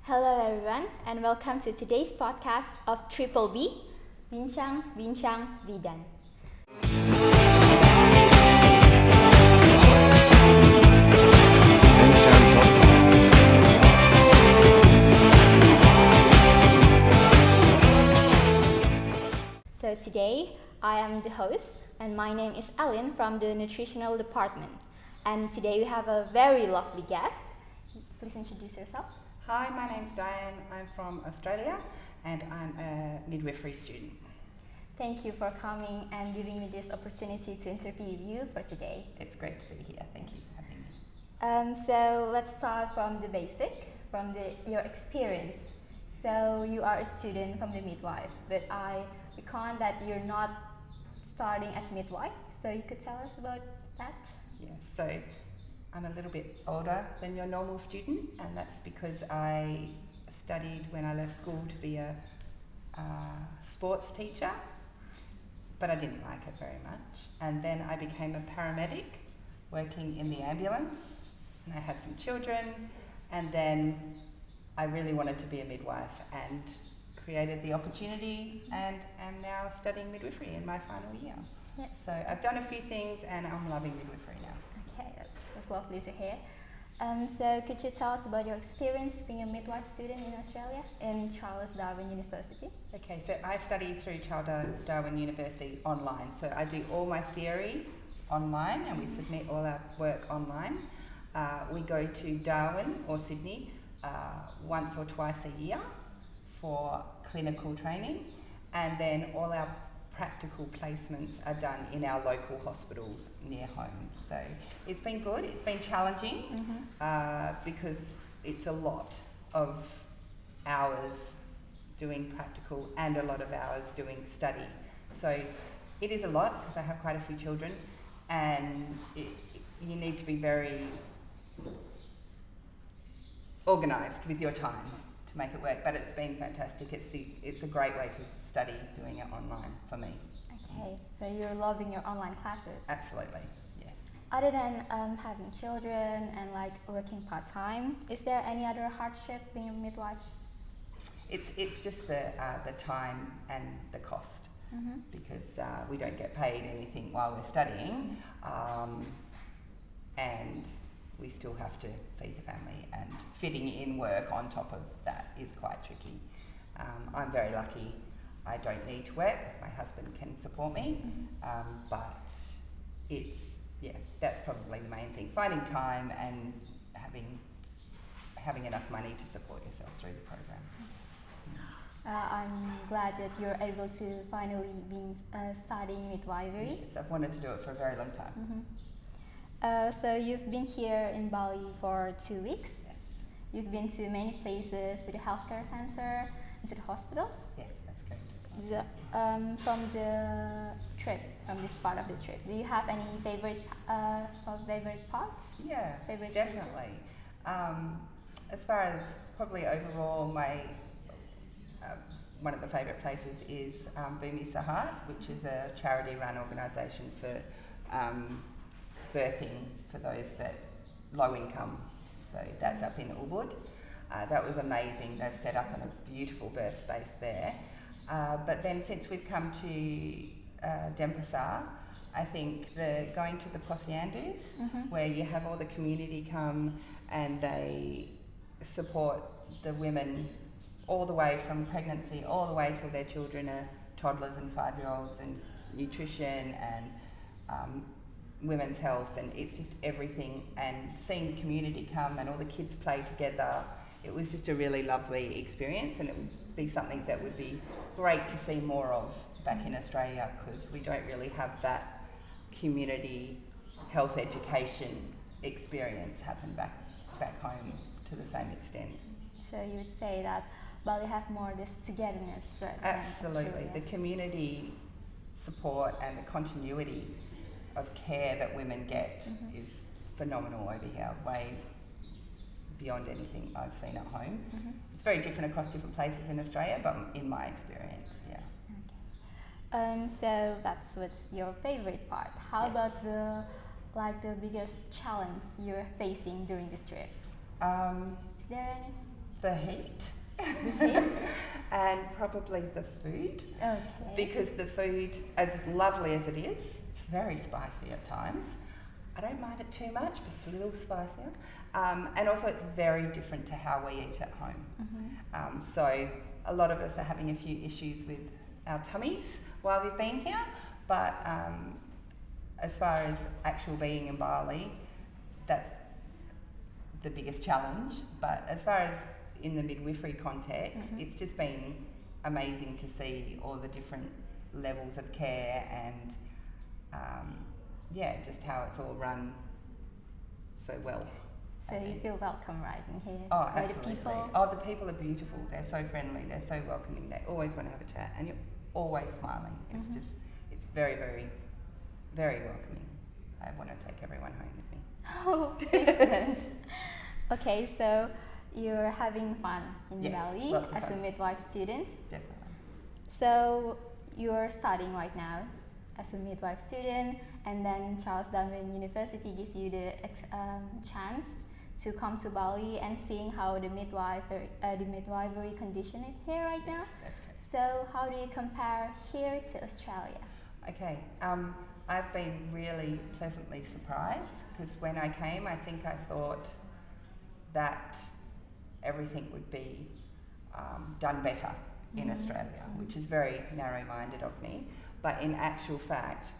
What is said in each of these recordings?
Hello everyone and welcome to today's podcast of Triple B, Bincang Bidan. So today I am the host and my name is Ellen from the nutritional department. And today we have a very lovely guest. Please introduce yourself. Hi, my name's Diane. I'm from Australia and I'm a midwifery student. Thank you for coming and giving me this opportunity to interview you for today. It's great to be here. Thank you for having me. So let's start from the basic, from your experience. So you are a student from the midwife, but I reckon that you're not starting at midwife. So you could tell us about that? Yes, so I'm a little bit older than your normal student, and that's because I studied when I left school to be a sports teacher, but I didn't like it very much. And then I became a paramedic working in the ambulance, and I had some children, and then I really wanted to be a midwife and created the opportunity and am now studying midwifery in my final year. Yes. So I've done a few things and I'm loving midwifery now. Okay, that's lovely to hear. So could you tell us about your experience being a midwife student in Australia in Charles Darwin University? Okay, so I study through Charles Darwin University online. So I do all my theory online and we submit all our work online. We go to Darwin or Sydney once or twice a year for clinical training, and then all our practical placements are done in our local hospitals near home. So it's been good, it's been challenging because it's a lot of hours doing practical and a lot of hours doing study. So it is a lot because I have quite a few children and you need to be very organised with your time to make it work, but it's been fantastic. It's a great way to study doing it online for me. Okay, so you're loving your online classes? Absolutely, yes. Other than having children and like working part-time, is there any other hardship being a midwife? It's just the time and the cost because we don't get paid anything while we're studying and we still have to feed the family, and fitting in work on top of that is quite tricky. I'm very lucky I don't need to work because my husband can support me, but that's probably the main thing, finding time and having enough money to support yourself through the program. I'm glad that you're able to finally be studying midwifery. Yes, I've wanted to do it for a very long time. So you've been here in Bali for 2 weeks. Yes. You've been to many places, to the healthcare center, and to the hospitals. Yes, that's correct. From this part of the trip, do you have any favorite parts? Yeah, favorite definitely. As far as probably overall, my one of the favourite places is Bumi Sahat, which is a charity-run organisation for birthing for those that low income. So that's up in Ubud. That was amazing. They've set up a beautiful birth space there. But then since we've come to Denpasar, I think going to the Posyandos, where you have all the community come and they support the women all the way from pregnancy all the way till their children are toddlers and 5-year-olds, and nutrition and women's health, and it's just everything, and seeing the community come and all the kids play together, it was just a really lovely experience, and it would be something that would be great to see more of back in Australia, because we don't really have that community health education experience happen back home to the same extent. So you would say that Bali have more this togetherness rather than Absolutely. Australia. The community support and the continuity of care that women get is phenomenal over here, way beyond anything I've seen at home. It's very different across different places in Australia, but in my experience, yeah. Okay. So that's what's your favorite part. How Yes. about the biggest challenge you're facing during this trip? Is there any? The heat. Heat? And probably the food. Okay. Because the food, as lovely as it is, it's very spicy at times. I don't mind it too much, but it's a little spicier. And also it's very different to how we eat at home. So a lot of us are having a few issues with our tummies while we've been here, but as far as actual being in Bali, that's the biggest challenge. But as far as in the midwifery context, it's just been amazing to see all the different levels of care and just how it's all run so well. So you feel welcome right in here? Oh, By absolutely. the people? Oh, the people are beautiful. They're so friendly. They're so welcoming. They always want to have a chat, and you're always smiling. It's just, it's very, very, very welcoming. I want to take everyone home with me. Oh, excellent. Okay, so you're having fun in Yes, Bali lots of as a fun. midwife student. Definitely. So you're studying right now as a midwife student, and then Charles Darwin University give you the chance to come to Bali and seeing how the midwifery condition is here right now. That's correct. So how do you compare here to Australia? Okay, I've been really pleasantly surprised because when I came, I think I thought that everything would be done better in Australia, which is very narrow-minded of me. But in actual fact,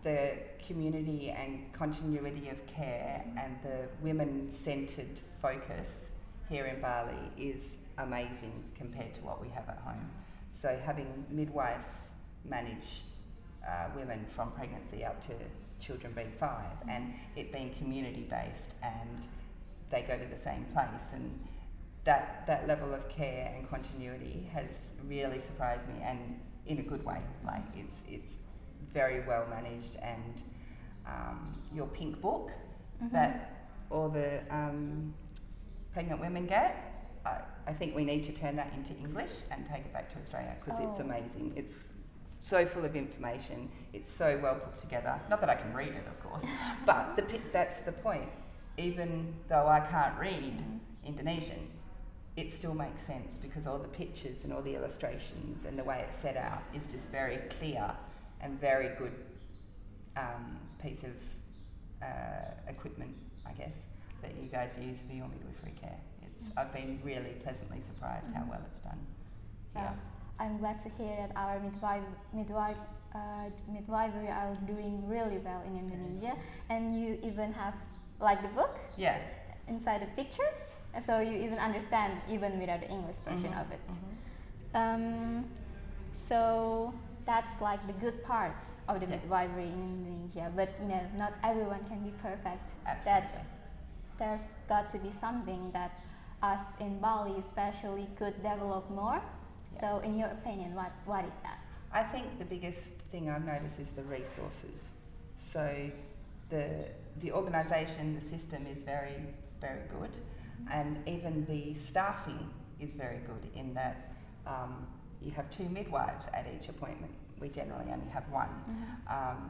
the community and continuity of care and the women-centred focus here in Bali is amazing compared to what we have at home. So having midwives manage women from pregnancy up to children being 5, and it being community-based, and they go to the same place, and that level of care and continuity has really surprised me, and in a good way. Like it's very well managed, and your pink book that all the pregnant women get, I think we need to turn that into English and take it back to Australia because it's amazing. It's so full of information. It's so well put together. Not that I can read it, of course, but that's the point. Even though I can't read Indonesian, it still makes sense because all the pictures and all the illustrations and the way it's set out is just very clear and very good piece of equipment, I guess, that you guys use for your midwifery care. I've been really pleasantly surprised how well it's done. Yeah. I'm glad to hear that our midwifery are doing really well in Indonesia, and you even have like the book inside the pictures, so you even understand even without the English version of it. So that's like the good part of the midwifery in Indonesia, but not everyone can be perfect. Absolutely. That there's got to be something that us in Bali especially could develop more. So in your opinion, what is that? I think the biggest thing I've noticed is the resources. So the organisation, the system is very, very good, and even the staffing is very good in that you have 2 midwives at each appointment. We generally only have 1.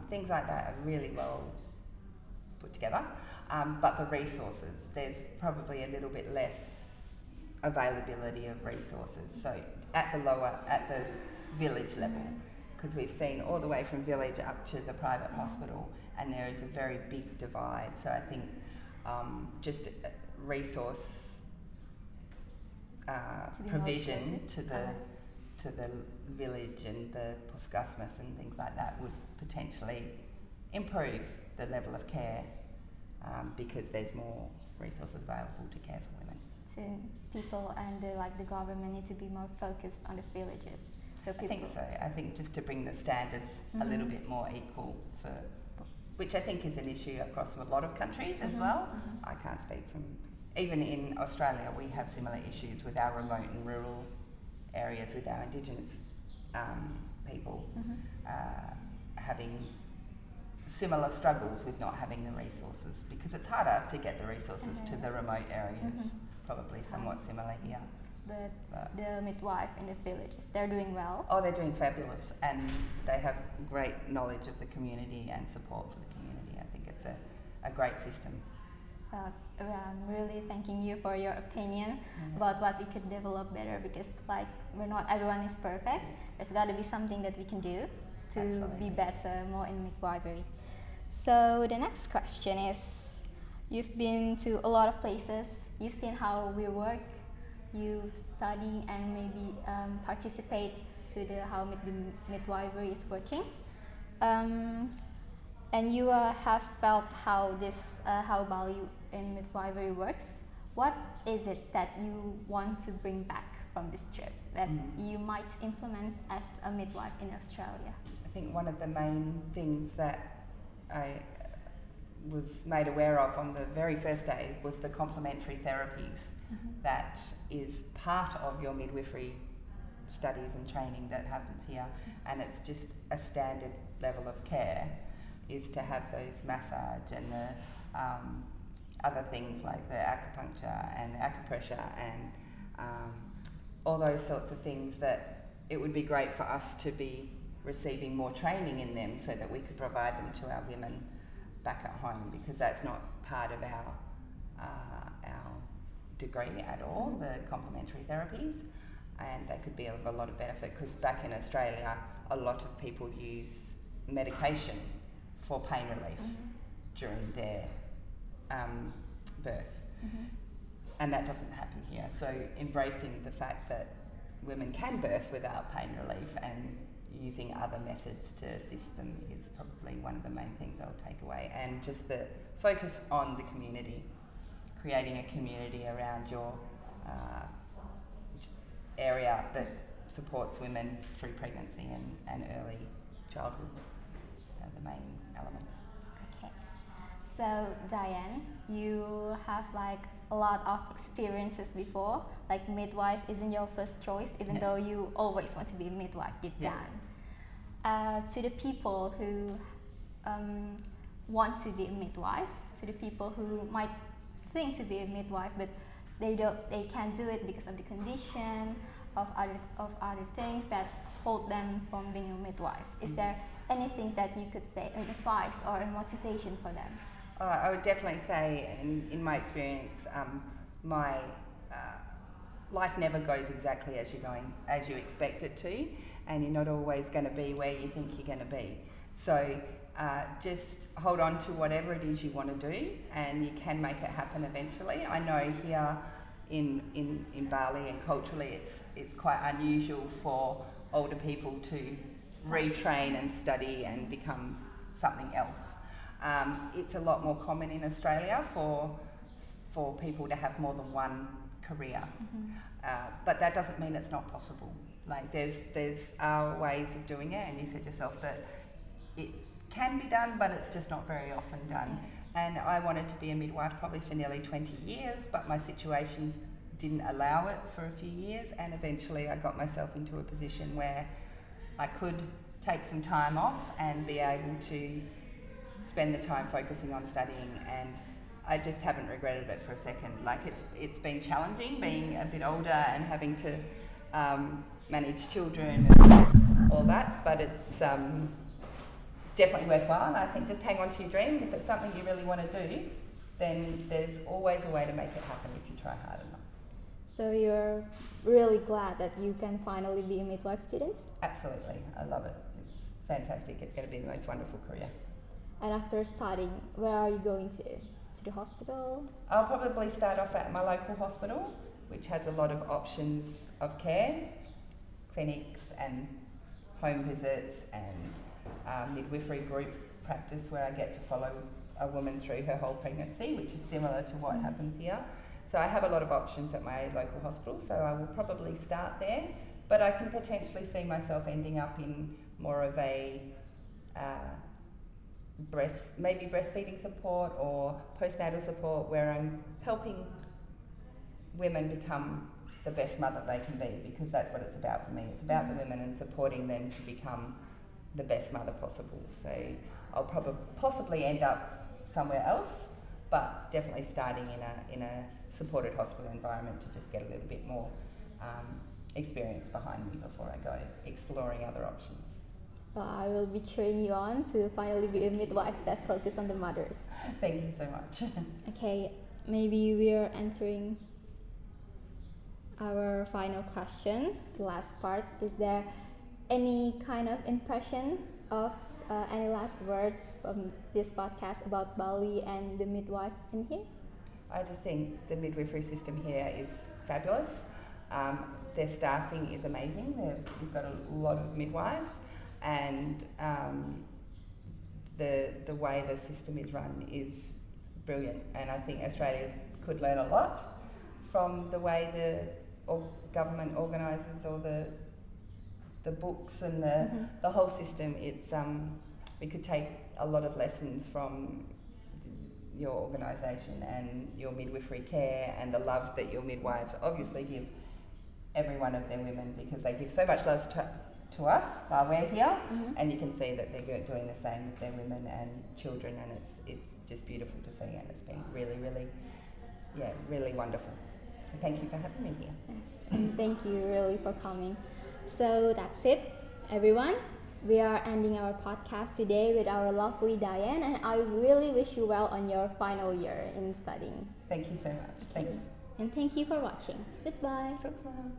Things like that are really well put together, but the resources, there's probably a little bit less availability of resources. So at the village level, because we've seen all the way from village up to the private hospital, and there is a very big divide. So I think just resource provision to the village and the Puskesmas and things like that would potentially improve the level of care because there's more resources available to care for women. So people and the government need to be more focused on the villages. So I think so. I think just to bring the standards a little bit more equal for, which I think is an issue across a lot of countries as well. I can't speak from, even in Australia we have similar issues with our remote and rural areas with our Indigenous people having similar struggles with not having the resources, because it's harder to get the resources to the remote areas. Probably somewhat similar here. But the midwife in the villages, they're doing well. Oh, they're doing fabulous, and they have great knowledge of the community and support for the community. I think it's a great system. really thanking you for your opinion about what we could develop better, because like we're not everyone is perfect. There's got to be something that we can do to Absolutely. be better, more in midwifery. So the next question is, you've been to a lot of places, you've seen how we work, you've studied and maybe participate to the how the midwifery is working, and you have felt how this how Bali in midwifery works. What is it that you want to bring back from this trip that you might implement as a midwife in Australia? I think one of the main things that I was made aware of on the very first day was the complementary therapies that is part of your midwifery studies and training that happens here, and it's just a standard level of care is to have those massage and the other things like the acupuncture and the acupressure and all those sorts of things, that it would be great for us to be receiving more training in them so that we could provide them to our women back at home, because that's not part of our degree at all, the complementary therapies, and they could be of a lot of benefit, because back in Australia a lot of people use medication for pain relief during their birth, and that doesn't happen here. So embracing the fact that women can birth without pain relief and using other methods to assist them is probably one of the main things I'll take away, and just the focus on the community, creating a community around your area that supports women through pregnancy and early childhood are the main elements. Okay. So Diane, you have like a lot of experiences before, like midwife isn't your first choice, even though you always want to be a midwife deep down. To the people who want to be a midwife, to the people who might think to be a midwife but they can't do it because of the condition of other things that hold them from being a midwife. Is there anything that you could say, an advice or a motivation for them? I would definitely say, in my experience, my life never goes exactly as you expect it to, and you're not always going to be where you think you're going to be. So just hold on to whatever it is you want to do, and you can make it happen eventually. I know here in Bali and culturally it's quite unusual for older people to retrain and study and become something else. It's a lot more common in Australia for people to have more than one career, but that doesn't mean it's not possible. Like there's ways of doing it, and you said yourself that it can be done, but it's just not very often done. And I wanted to be a midwife probably for nearly 20 years, but my situations didn't allow it for a few years, and eventually I got myself into a position where I could take some time off and be able to spend the time focusing on studying, and I just haven't regretted it for a second. Like it's been challenging being a bit older and having to manage children and all that, but it's definitely worthwhile. And I think just hang on to your dream, and if it's something you really want to do, then there's always a way to make it happen if you try hard enough. So you're really glad that you can finally be a midwife student? Absolutely, I love it. It's fantastic. It's going to be the most wonderful career. And after studying, where are you going to? To the hospital? I'll probably start off at my local hospital, which has a lot of options of care, clinics and home visits and midwifery group practice, where I get to follow a woman through her whole pregnancy, which is similar to what happens here. So I have a lot of options at my local hospital, so I will probably start there, but I can potentially see myself ending up in more of a maybe breastfeeding support or postnatal support, where I'm helping women become the best mother they can be, because that's what it's about for me. It's about the women and supporting them to become the best mother possible. So I'll possibly end up somewhere else, but definitely starting in a supported hospital environment to just get a little bit more experience behind me before I go exploring other options. Well, I will be cheering you on to finally be a midwife that focuses on the mothers. Thank you so much. Okay, maybe we are entering our final question, the last part. Is there any kind of impression of any last words from this podcast about Bali and the midwife in here? I just think the midwifery system here is fabulous. Their staffing is amazing. We've got a lot of midwives, and the way the system is run is brilliant. And I think Australia could learn a lot from the way the government organises all the books and the whole system. It's we could take a lot of lessons from your organisation and your midwifery care, and the love that your midwives obviously give every one of their women, because they give so much love to us while we're here, and you can see that they're doing the same with their women and children, and it's just beautiful to see, and it's been really, really, really wonderful. So thank you for having me here. Yes, and thank you really for coming. So that's it, everyone. We are ending our podcast today with our lovely Diane, and I really wish you well on your final year in studying. Thank you so much. Thanks. And thank you for watching. Goodbye. Thanks, Mom.